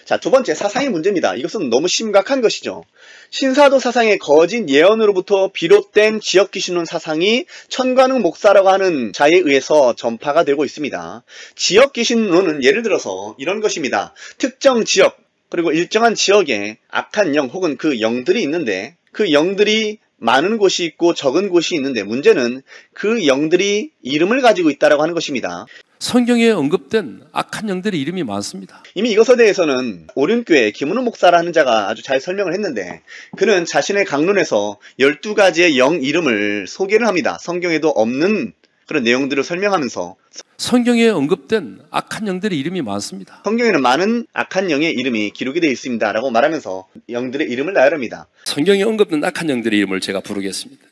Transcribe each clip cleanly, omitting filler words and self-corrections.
자, 두 번째, 사상의 문제입니다. 이것은 너무 심각한 것이죠. 신사도 사상의 거짓 예언으로부터 비롯된 지역귀신론 사상이 천관웅 목사라고 하는 자에 의해서 전파가 되고 있습니다. 지역귀신론은 예를 들어서 이런 것입니다. 특정 지역, 그리고 일정한 지역에 악한 영 혹은 그 영들이 있는데 그 영들이 많은 곳이 있고 적은 곳이 있는데 문제는 그 영들이 이름을 가지고 있다고 하는 것입니다. 성경에 언급된 악한 영들의 이름이 많습니다. 이미 이것에 대해서는 오륜교회 김은호 목사라는 자가 아주 잘 설명을 했는데 그는 자신의 강론에서 12가지의 영 이름을 소개를 합니다. 성경에도 없는 그런 내용들을 설명하면서 성경에 언급된 악한 영들의 이름이 많습니다. 성경에는 많은 악한 영의 이름이 기록이 되어 있습니다 라고 말하면서 영들의 이름을 나열합니다. 성경에 언급된 악한 영들의 이름을 제가 부르겠습니다.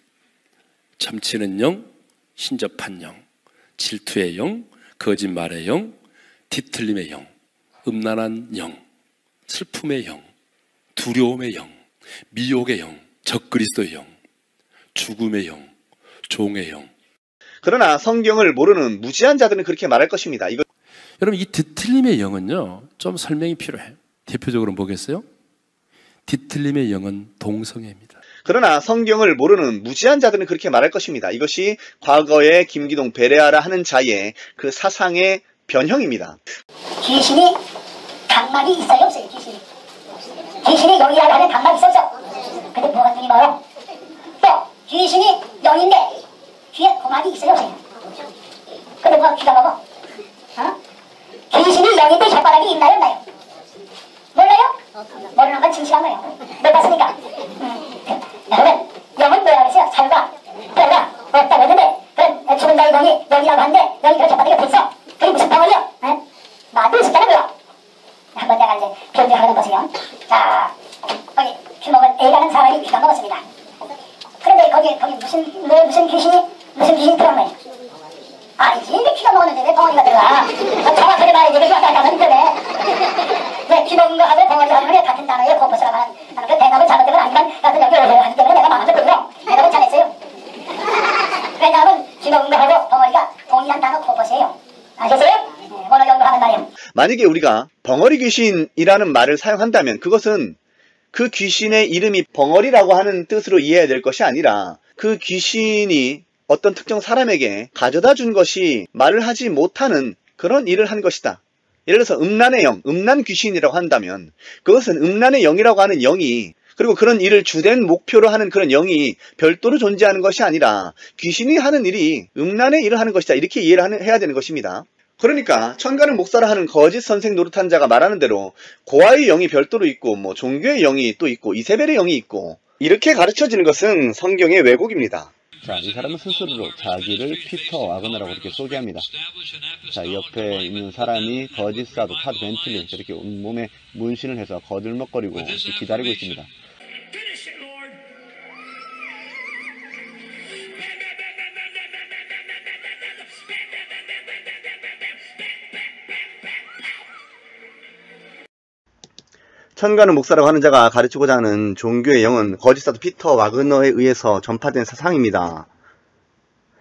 참치는 영, 신접한 영, 질투의 영, 거짓말의 영, 뒤틀림의 영, 음란한 영, 슬픔의 영, 두려움의 영, 미혹의 영, 적그리스도의 영, 죽음의 영, 종의 영. 그러나 성경을 모르는 무지한 자들은 그렇게 말할 것입니다. 여러분, 이 뒤틀림의 영은요, 좀 설명이 필요해요. 대표적으로 보겠어요? 뒤틀림의 영은 동성애입니다. 그러나 성경을 모르는 무지한 자들은 그렇게 말할 것입니다. 이것이 과거의 김기동 베레아라 하는 자의 그 사상의 변형입니다. 귀신이 각막이 있어요, 없어요? 귀신이 영이라고 하는 각막이 있었어. 근데 뭐가 눈이 멀어? 또 귀신이 영인데 귀에 고막이 있어요, 없어요? 근데 뭐가 귀가 먹어? 귀신이 영인데 혓바닥이 있나요, 없나요? 몰라요? 모르는 건 진실한 거예요. 못 봤으니까. 여러분, 영은 뭐라고 했어요? 살과 뼈가 없다고 했는데 그럼 죽은 자의 영이 영이라고 하는데 영이 그렇게 혓바닥에 붙어. 그게 무슨 덩어리요? 나도 있었잖아, 그거. 한번 내가 이제 변제 하는 것이요. 자, 거기 피 먹은 A라는 사람이 피가 먹었습니다. 그런데 거기 무슨 귀신이 들어간 거예요? 아니지, 내 피가 먹었는데 왜 덩어리가 들어가? 정확하게 말해야지, 왜 왔다 갔다 하는 거네. 왜 피 먹은 거하고 덩어리 하는 게 같은 단어에 코퍼스라고 하는 그 대답을 잘못된 건 아니지만 같은 여기 오세요 하기 때문에 내가 망설였거든요. 대답을 잘했어요. 왜냐하면 피 먹은 거하고 덩어리가 동일한 단어 코퍼스예요. 아셨어요? 어느 정도 하는 말이에요. 만약에 우리가 벙어리 귀신이라는 말을 사용한다면 그것은 그 귀신의 이름이 벙어리라고 하는 뜻으로 이해해야 될 것이 아니라 그 귀신이 어떤 특정 사람에게 가져다 준 것이 말을 하지 못하는 그런 일을 한 것이다. 예를 들어서 음란의 영, 음란 귀신이라고 한다면 그것은 음란의 영이라고 하는 영이 그리고 그런 일을 주된 목표로 하는 그런 영이 별도로 존재하는 것이 아니라 귀신이 하는 일이 음란의 일을 하는 것이다. 이렇게 이해를 해야 되는 것입니다. 그러니까 천가는 목사라 하는 거짓 선생 노릇한 자가 말하는 대로 고아의 영이 별도로 있고 뭐 종교의 영이 또 있고 이세벨의 영이 있고 이렇게 가르쳐지는 것은 성경의 왜곡입니다. 자, 이 사람은 스스로 자기를 피터 와그너라고 이렇게 소개합니다. 자, 이 옆에 있는 사람이 거짓 사도 타드 벤틀리 이렇게 온몸에 문신을 해서 거들먹거리고 기다리고 있습니다. 천가는 목사라고 하는 자가 가르치고자 하는 종교의 영은 거짓사도 피터 와그너에 의해서 전파된 사상입니다.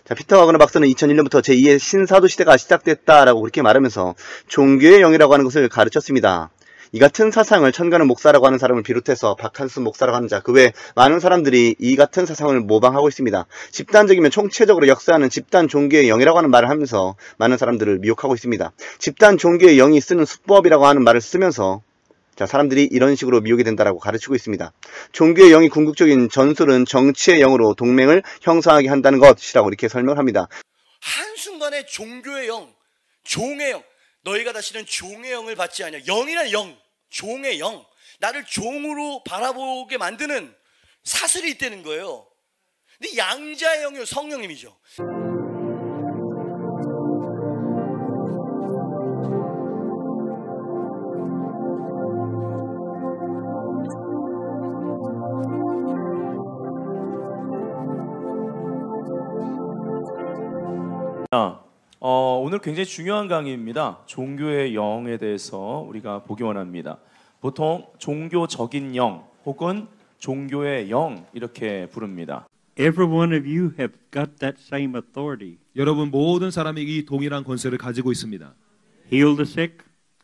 자, 피터 와그너 박사는 2001년부터 제2의 신사도 시대가 시작됐다라고 그렇게 말하면서 종교의 영이라고 하는 것을 가르쳤습니다. 이 같은 사상을 천가는 목사라고 하는 사람을 비롯해서 박한수 목사라고 하는 자, 그 외 많은 사람들이 이 같은 사상을 모방하고 있습니다. 집단적이면 총체적으로 역사하는 집단 종교의 영이라고 하는 말을 하면서 많은 사람들을 미혹하고 있습니다. 집단 종교의 영이 쓰는 수법이라고 하는 말을 쓰면서 자, 사람들이 이런 식으로 미혹이 된다라고 가르치고 있습니다. 종교의 영이 궁극적인 전술은 정치의 영으로 동맹을 형성하게 한다는 것이라고 이렇게 설명을 합니다. 한순간에 종교의 영, 종의 영, 너희가 다시는 종의 영을 받지 않냐. 영이란 영, 종의 영, 나를 종으로 바라보게 만드는 사슬이 있다는 거예요. 근데 양자의 영이 성령님이죠. 오늘 굉장히 중요한 강의입니다. 종교의 영에 대해서 우리가 보기 원합니다. 보통 종교적인 영 혹은 종교의 영 이렇게 부릅니다. Every one of you have got that same authority. 여러분 모든 사람이 이 동일한 권세를 가지고 있습니다. Heal the sick,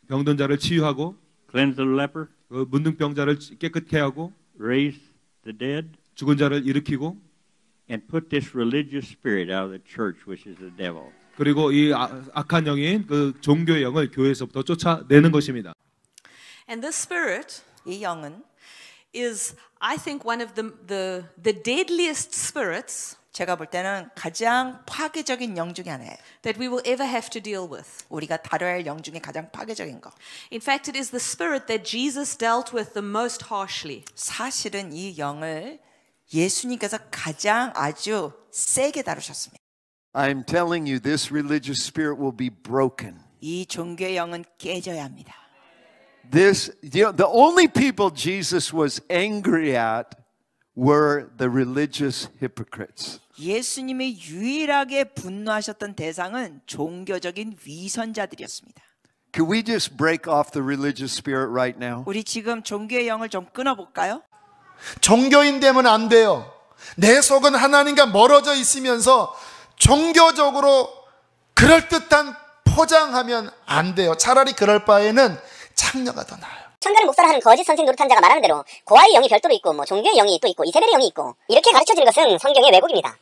병든 자를 치유하고 cleanse the leper, 그 문둥병자를 깨끗게 하고 raise the dead, 죽은 자를 일으키고 and put this religious spirit out of the church, which is the devil. 그리고 이 악한 영인 그 종교의 영을 교회에서부터 쫓아내는 것입니다. And this spirit 이 영은 is, I think, one of the deadliest spirits 제가 볼 때는 가장 파괴적인 영 중에 하나예요. that we will ever have to deal with. 우리가 다뤄야 할 영 중에 가장 파괴적인 거. In fact, it is the spirit that Jesus dealt with the most harshly. 사실은 이 영을 예수님께서 가장 아주 세게 다루셨습니다. I'm telling you, this religious spirit will be broken. 이 종교의 영은 깨져야 합니다. This, the only people Jesus was angry at were the religious hypocrites. 예수님이 유일하게 분노하셨던 대상은 종교적인 위선자들이었습니다. Could we just break off the religious spirit right now? 우리 지금 종교의 영을 좀 끊어볼까요? 종교인 되면 안 돼요. 내 속은 하나님과 멀어져 있으면서 종교적으로 그럴듯한 포장하면 안 돼요. 차라리 그럴 바에는 창녀가 더 나아요. 천가를 목사라 하는 거짓 선생 노릇한 자가 말하는 대로 고아의 영이 별도로 있고 뭐 종교의 영이 또 있고 이세벨의 영이 있고 이렇게 가르쳐지는 것은 성경의 왜곡입니다.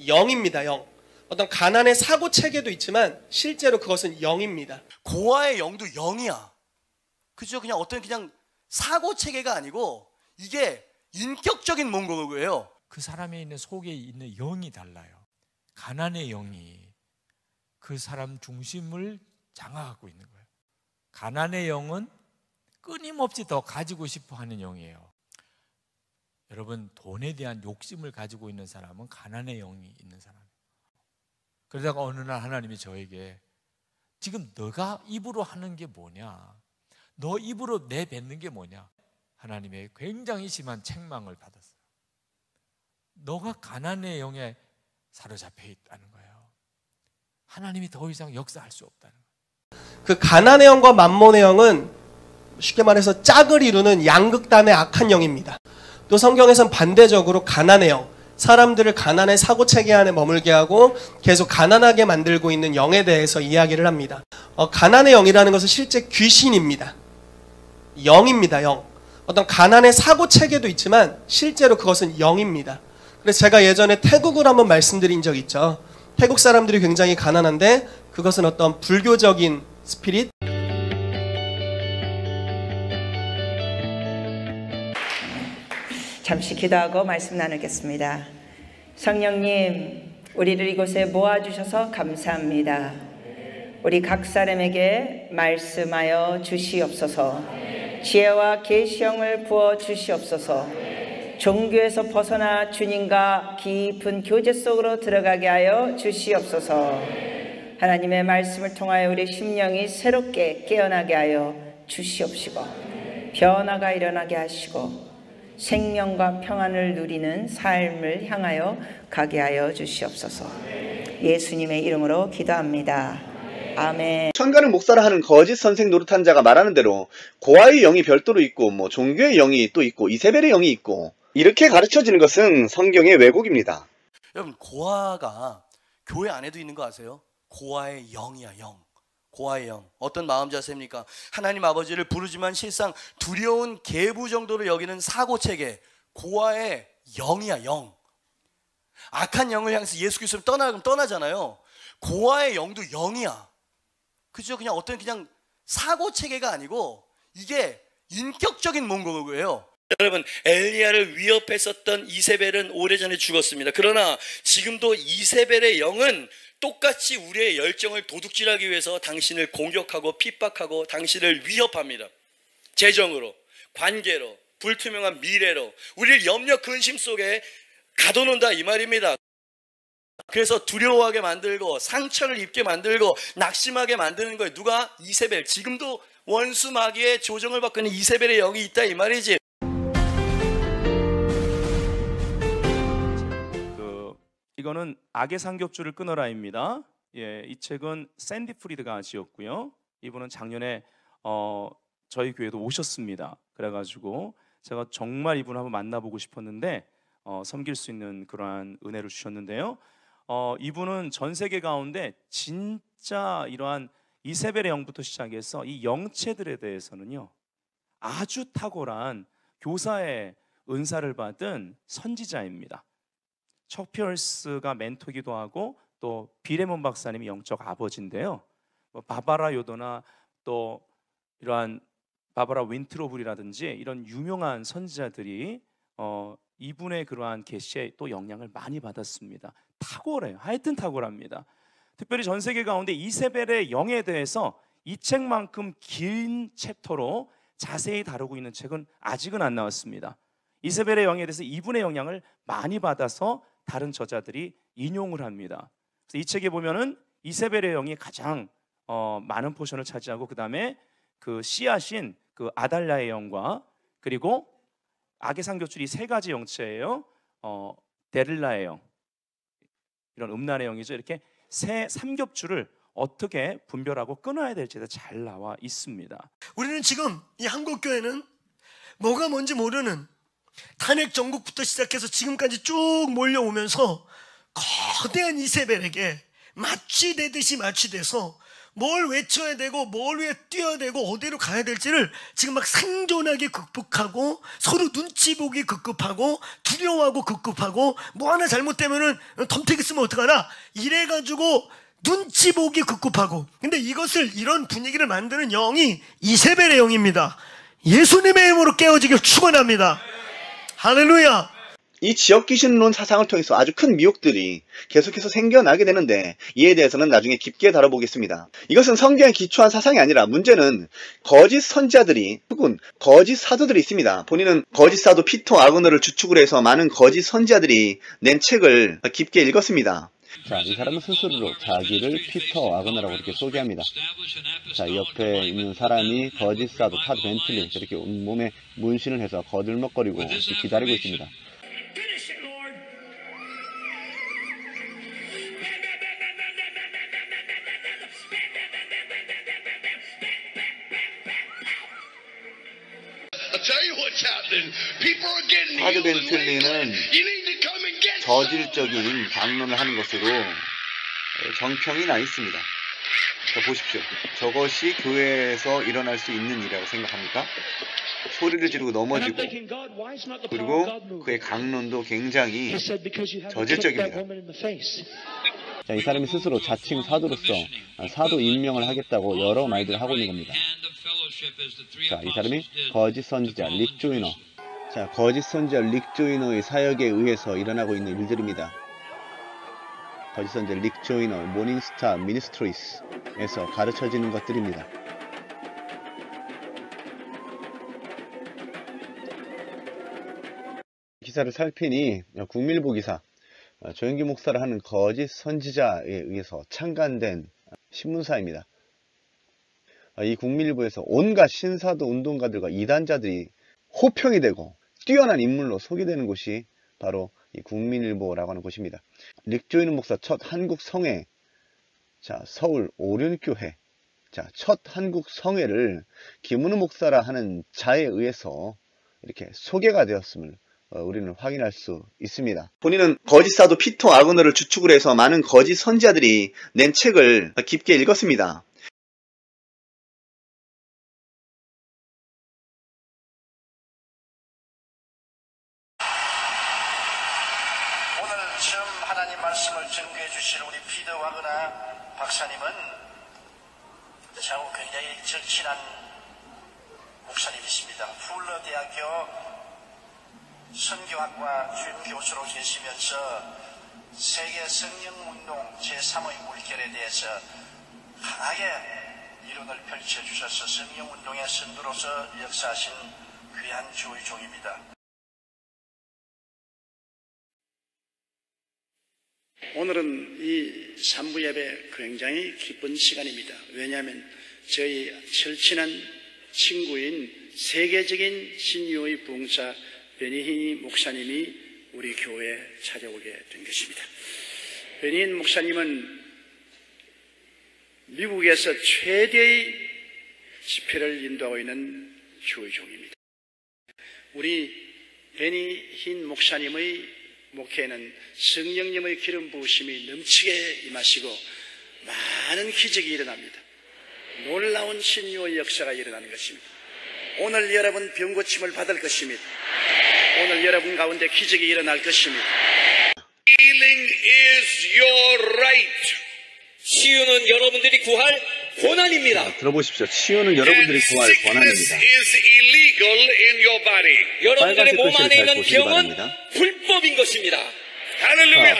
영입니다. 영. 어떤 가난의 사고 체계도 있지만 실제로 그것은 영입니다. 고아의 영도 영이야. 그죠? 그냥 어떤 그냥 사고 체계가 아니고 이게 인격적인 몽골이에요. 그 사람에 있는 속에 있는 영이 달라요. 가난의 영이 그 사람 중심을 장악하고 있는 거예요. 가난의 영은 끊임없이 더 가지고 싶어 하는 영이에요. 여러분, 돈에 대한 욕심을 가지고 있는 사람은 가난의 영이 있는 사람이에요. 그러다가 어느 날 하나님이 저에게 지금 너가 입으로 하는 게 뭐냐? 너 입으로 내뱉는 게 뭐냐? 하나님의 굉장히 심한 책망을 받았어요. 너가 가난의 영에 사로잡혀 있다는 거예요. 하나님이 더 이상 역사할 수 없다는 거예요. 그 가난의 영과 만몬의 영은 쉽게 말해서 짝을 이루는 양극단의 악한 영입니다. 또 성경에선 반대적으로 가난의 영, 사람들을 가난의 사고체계 안에 머물게 하고 계속 가난하게 만들고 있는 영에 대해서 이야기를 합니다. 가난의 영이라는 것은 실제 귀신입니다. 영입니다. 영. 어떤 가난의 사고체계도 있지만 실제로 그것은 영입니다. 그래서 제가 예전에 태국을 한번 말씀드린 적 있죠. 태국 사람들이 굉장히 가난한데 그것은 어떤 불교적인 스피릿, 잠시 기도하고 말씀 나누겠습니다. 성령님, 우리를 이곳에 모아주셔서 감사합니다. 우리 각 사람에게 말씀하여 주시옵소서. 지혜와 계시형을 부어 주시옵소서. 종교에서 벗어나 주님과 깊은 교제 속으로 들어가게 하여 주시옵소서. 하나님의 말씀을 통하여 우리 심령이 새롭게 깨어나게 하여 주시옵시고 변화가 일어나게 하시고 생명과 평안을 누리는 삶을 향하여 가게 하여 주시옵소서. 예수님의 이름으로 기도합니다. 아멘. 천가를 목사라 하는 거짓 선생 노릇한 자가 말하는 대로 고아의 영이 별도로 있고 뭐 종교의 영이 또 있고 이세벨의 영이 있고 이렇게 가르쳐지는 것은 성경의 왜곡입니다. 여러분, 고아가 교회 안에도 있는 거 아세요? 고아의 영이야, 영. 고아의 영. 어떤 마음 자세입니까? 하나님 아버지를 부르지만 실상 두려운 계부 정도로 여기는 사고체계, 고아의 영이야, 영. 악한 영을 향해서 예수 그리스도를 떠나잖아요. 고아의 영도 영이야. 그죠? 그냥 어떤 그냥 사고체계가 아니고 이게 인격적인 몽골이에요. 여러분, 엘리야를 위협했었던 이세벨은 오래전에 죽었습니다. 그러나 지금도 이세벨의 영은 똑같이 우리의 열정을 도둑질하기 위해서 당신을 공격하고 핍박하고 당신을 위협합니다. 재정으로, 관계로, 불투명한 미래로 우리를 염려 근심 속에 가둬놓는다 이 말입니다. 그래서 두려워하게 만들고 상처를 입게 만들고 낙심하게 만드는 거예요. 누가? 이세벨. 지금도 원수 마귀의 조정을 받고 있는 이세벨의 영이 있다 이 말이지. 이거는 악의 삼겹줄을 끊어라입니다. 예, 이 책은 샌디 프리드가 지었고요. 이분은 작년에 저희 교회도 오셨습니다. 그래가지고 제가 정말 이분을 한번 만나보고 싶었는데 섬길 수 있는 그러한 은혜를 주셨는데요. 이분은 전 세계 가운데 진짜 이러한 이세벨의 영부터 시작해서 이 영체들에 대해서는요 아주 탁월한 교사의 은사를 받은 선지자입니다. 척 피어스가 멘토기도 하고 또 비레몬 박사님이 영적 아버지인데요. 바바라 요도나 또 이러한 바바라 윈트로블이라든지 이런 유명한 선지자들이 이분의 그러한 계시에 또 영향을 많이 받았습니다. 탁월해요. 하여튼 탁월합니다. 특별히 전 세계 가운데 이세벨의 영에 대해서 이 책만큼 긴 챕터로 자세히 다루고 있는 책은 아직은 안 나왔습니다. 이세벨의 영에 대해서 이분의 영향을 많이 받아서 다른 저자들이 인용을 합니다. 그래서 이 책에 보면은 이세벨의 영이 가장 많은 포션을 차지하고, 그 다음에 그 씨앗인 그 아달랴의 영과 그리고 악의 상교줄이 세 가지 영체예요. 데릴라의 영, 이런 음란의 영이죠. 이렇게 세 삼겹줄을 어떻게 분별하고 끊어야 될지에 잘 나와 있습니다. 우리는 지금 이 한국교회는 뭐가 뭔지 모르는 탄핵 정국부터 시작해서 지금까지 쭉 몰려오면서 거대한 이세벨에게 마취되듯이 마취돼서 뭘 외쳐야 되고 뭘 위해 뛰어야 되고 어디로 가야 될지를 지금 막 생존하기 급급하고, 서로 눈치 보기 급급하고, 두려워하고 급급하고, 뭐 하나 잘못되면은 덤태기 쓰면 어떡하나 이래가지고 눈치 보기 급급하고. 근데 이런 분위기를 만드는 영이 이세벨의 영입니다. 예수님의 이름으로 깨어지길 축원합니다. 할렐루야. 이 지역 귀신론 사상을 통해서 아주 큰 미혹들이 계속해서 생겨나게 되는데, 이에 대해서는 나중에 깊게 다뤄보겠습니다. 이것은 성경에 기초한 사상이 아니라 문제는 거짓 선지자들이 혹은 거짓 사도들이 있습니다. 본인은 거짓 사도 피터 와그너를 주축으로 해서 많은 거짓 선지자들이 낸 책을 깊게 읽었습니다. 자, 이 사람은 스스로로 자기를 피터 와그너라고 이렇게 소개합니다. 자, 이 옆에 있는 사람이 거짓 사도 타드 벤틀리, 이렇게 온몸에 문신을 해서 거들먹거리고 기다리고 있습니다. 타드 벤틀리는 저질적인 강론을 하는 것으로 정평이 나 있습니다. 자, 보십시오. 저것이 교회에서 일어날 수 있는 일이라고 생각합니까? 소리를 지르고 넘어지고, 그리고 그의 강론도 굉장히 저질적입니다. 자, 이 사람이 스스로 자칭 사도로서 사도 임명을 하겠다고 여러 말들을 하고 있는 겁니다. 자, 이 사람이 거짓 선지자 릭 조이너. 자, 거짓 선지자 릭 조이너의 사역에 의해서 일어나고 있는 일들입니다. 거짓 선지자 릭 조이너 모닝스타 미니스트리스에서 가르쳐지는 것들입니다. 기사를 살피니 국민일보 기사, 조영기 목사를 하는 거짓 선지자에 의해서 창간된 신문사입니다. 이 국민일보에서 온갖 신사도 운동가들과 이단자들이 호평이 되고 뛰어난 인물로 소개되는 곳이 바로 이 국민일보라고 하는 곳입니다. 릭 조이너 목사 첫 한국 성회, 자, 서울 오륜교회, 자, 첫 한국 성회를 김은우 목사라 하는 자에 의해서 이렇게 소개가 되었음을 우리는 확인할 수 있습니다. 본인은 거짓 사도 피터 와그너를 주축으로 해서 많은 거짓 선지자들이 낸 책을 깊게 읽었습니다. 오늘 처음 하나님 말씀을 전개해 주실 우리 피터 와그너 박사님은 저하고 굉장히 절친한 목사님이십니다. 풀러 대학교 선교학과 주임 교수로 계시면서 세계 성령운동 제3의 물결에 대해서 강하게 이론을 펼쳐주셔서 성령운동의 선두로서 역사하신 귀한 주의 종입니다. 오늘은 이 3부 예배 굉장히 기쁜 시간입니다. 왜냐하면 저희 절친한 친구인 세계적인 신유의 부흥사 베니힌 목사님이 우리 교회에 찾아오게 된 것입니다. 베니힌 목사님은 미국에서 최대의 집회를 인도하고 있는 주의 종입니다. 우리 베니힌 목사님의 목회에는 성령님의 기름 부으심이 넘치게 임하시고 많은 기적이 일어납니다. 놀라운 신유의 역사가 일어나는 것입니다. 오늘 여러분 병고침을 받을 것입니다. 오늘 여러분 가운데 기적이 일어날 것입니다. Healing is your right. 치유는 여러분들이 구할 권한입니다. 들어보십시오. 치유는 여러분들이 구할 권한입니다. Is illegal in your body. 여러분들의 몸 안에 있는 병은 바랍니다. 불법인 것입니다. 자,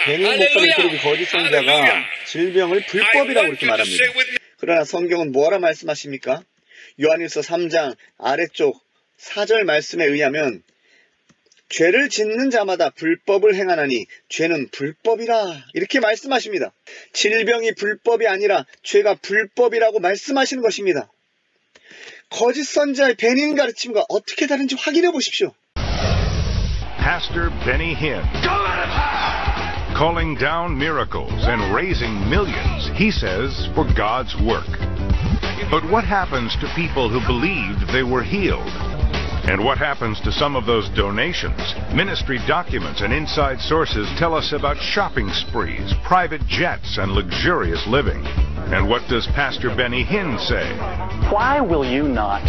베니 목사님 그리고 거짓 선자가 질병을 불법이라고 이렇게 말합니다. 그러나 성경은 뭐라 말씀하십니까? 요한일서 3장 아래쪽 4절 말씀에 의하면 죄를 짓는 자마다 불법을 행하나니 죄는 불법이라 이렇게 말씀하십니다. 질병이 불법이 아니라 죄가 불법이라고 말씀하시는 것입니다. 거짓 선자의 베니 가르침과 어떻게 다른지 확인해 보십시오. Pastor Benny Hinn, calling down miracles and raising millions, he says, for God's work. But what happens to people who believed they were healed? And what happens to some of those donations? Ministry documents and inside sources tell us about shopping sprees, private jets, and luxurious living. And what does Pastor Benny Hinn say? Why will you not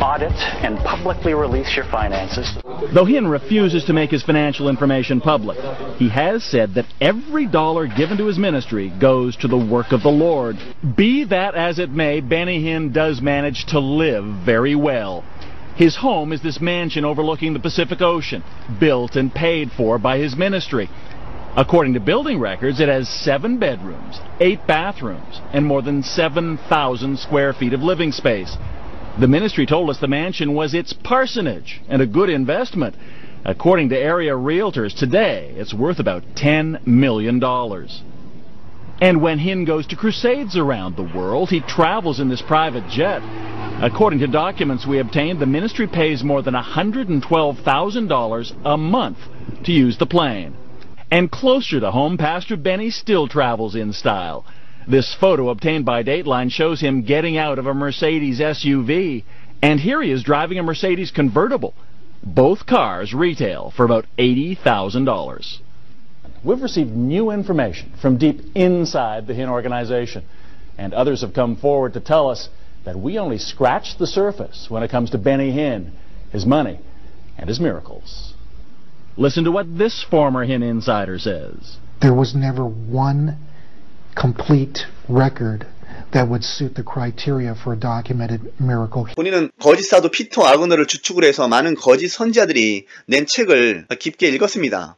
audit and publicly release your finances? Though Hinn refuses to make his financial information public, he has said that every dollar given to his ministry goes to the work of the Lord. Be that as it may, Benny Hinn does manage to live very well. His home is this mansion overlooking the Pacific Ocean, built and paid for by his ministry. According to building records, it has 7 bedrooms, 8 bathrooms, and more than 7,000 square feet of living space. The ministry told us the mansion was its parsonage and a good investment. According to area realtors, today it's worth about $10 million. And when Hinn goes to crusades around the world, he travels in this private jet. According to documents we obtained, the ministry pays more than $112,000 a month to use the plane. And closer to home, Pastor Benny still travels in style. This photo obtained by Dateline shows him getting out of a Mercedes SUV, and here he is driving a Mercedes convertible. Both cars retail for about $80,000. We've received new information from deep inside the Hinn organization, and others have come forward to tell us that we only scratched the surface when it comes to Benny Hinn, his money, and his miracles. Listen to what this former Hinn insider says. There was never one complete record that would suit the criteria for a documented miracle. 본인은 거짓 사도 피터 와그너를 주축으로 해서 많은 거짓 선지자들이 낸 책을 깊게 읽었습니다.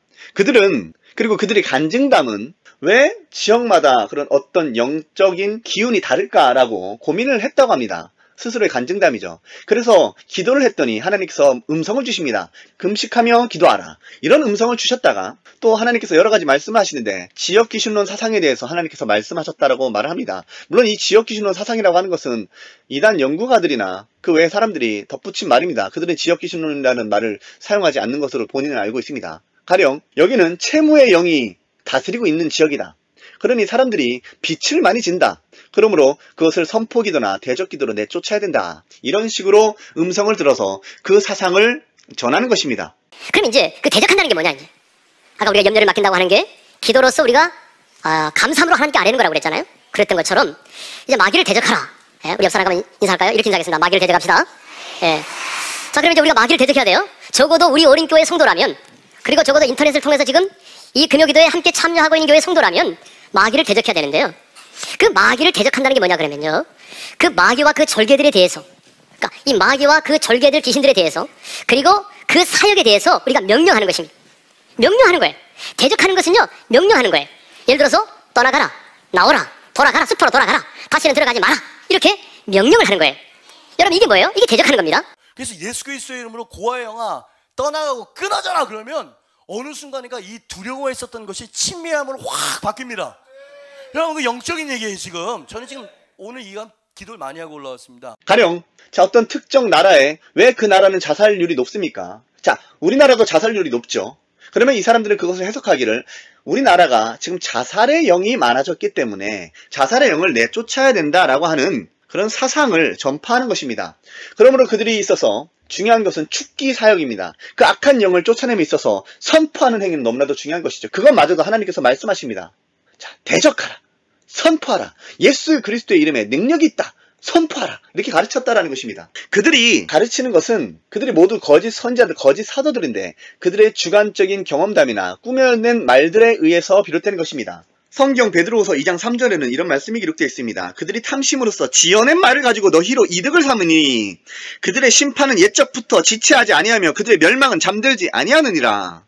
그리고 그들의 간증담은 왜 지역마다 그런 어떤 영적인 기운이 다를까라고 고민을 했다고 합니다. 스스로의 간증담이죠. 그래서 기도를 했더니 하나님께서 음성을 주십니다. 금식하며 기도하라. 이런 음성을 주셨다가 또 하나님께서 여러 가지 말씀을 하시는데 지역기준론 사상에 대해서 하나님께서 말씀하셨다라고 말을 합니다. 물론 이 지역기준론 사상이라고 하는 것은 이단 연구가들이나 그 외의 사람들이 덧붙인 말입니다. 그들은 지역기준론이라는 말을 사용하지 않는 것으로 본인은 알고 있습니다. 가령 여기는 채무의 영이 다스리고 있는 지역이다. 그러니 사람들이 빛을 많이 진다. 그러므로 그것을 선포기도나 대적기도로 내쫓아야 된다. 이런 식으로 음성을 들어서 그 사상을 전하는 것입니다. 그럼 이제 그 대적한다는 게 뭐냐? 이제 아까 우리가 염려를 맡긴다고 하는 게 기도로서 우리가 감사함으로 하나님께 아뢰는 거라고 그랬잖아요. 그랬던 것처럼 이제 마귀를 대적하라. 예, 우리 옆 사람 가면 인사할까요? 이렇게 인사하겠습니다. 마귀를 대적합시다. 예. 자, 그럼 이제 우리가 마귀를 대적해야 돼요. 적어도 우리 어린 교회 성도라면, 그리고 적어도 인터넷을 통해서 지금 이 금요기도에 함께 참여하고 있는 교회 성도라면 마귀를 대적해야 되는데요. 그 마귀를 대적한다는 게 뭐냐 그러면요, 그 마귀와 그 절개들에 대해서, 그러니까 이 마귀와 그 절개들 귀신들에 대해서, 그리고 그 사역에 대해서 우리가 명령하는 것입니다. 명령하는 거예요. 대적하는 것은요, 명령하는 거예요. 예를 들어서 떠나가라, 나오라, 돌아가라, 숲으로 돌아가라, 다시는 들어가지 마라, 이렇게 명령을 하는 거예요. 여러분, 이게 뭐예요? 이게 대적하는 겁니다. 그래서 예수 그리스도의 이름으로 고아의 영아 떠나가고 끊어져라 그러면 어느 순간인가 이 두려워했었던 것이 친밀함으로 확 바뀝니다. 여러분, 그 영적인 얘기예요. 지금 저는 지금 오늘 이 기도를 많이 하고 올라왔습니다. 가령 자, 어떤 특정 나라에 왜 그 나라는 자살률이 높습니까? 자, 우리나라도 자살률이 높죠. 그러면 이 사람들은 그것을 해석하기를 우리나라가 지금 자살의 영이 많아졌기 때문에 자살의 영을 내쫓아야 된다라고 하는 그런 사상을 전파하는 것입니다. 그러므로 그들이 있어서 중요한 것은 축기 사역입니다. 그 악한 영을 쫓아냄에 있어서 선포하는 행위는 너무나도 중요한 것이죠. 그것마저도 하나님께서 말씀하십니다. 자, 대적하라, 선포하라, 예수 그리스도의 이름에 능력이 있다 선포하라. 이렇게 가르쳤다라는 것입니다. 그들이 가르치는 것은 그들이 모두 거짓 선지자들, 거짓 사도들인데 그들의 주관적인 경험담이나 꾸며낸 말들에 의해서 비롯된 것입니다. 성경 베드로후서 2장 3절에는 이런 말씀이 기록되어 있습니다. 그들이 탐심으로써 지어낸 말을 가지고 너희로 이득을 삼으니 그들의 심판은 옛적부터 지체하지 아니하며 그들의 멸망은 잠들지 아니하느니라.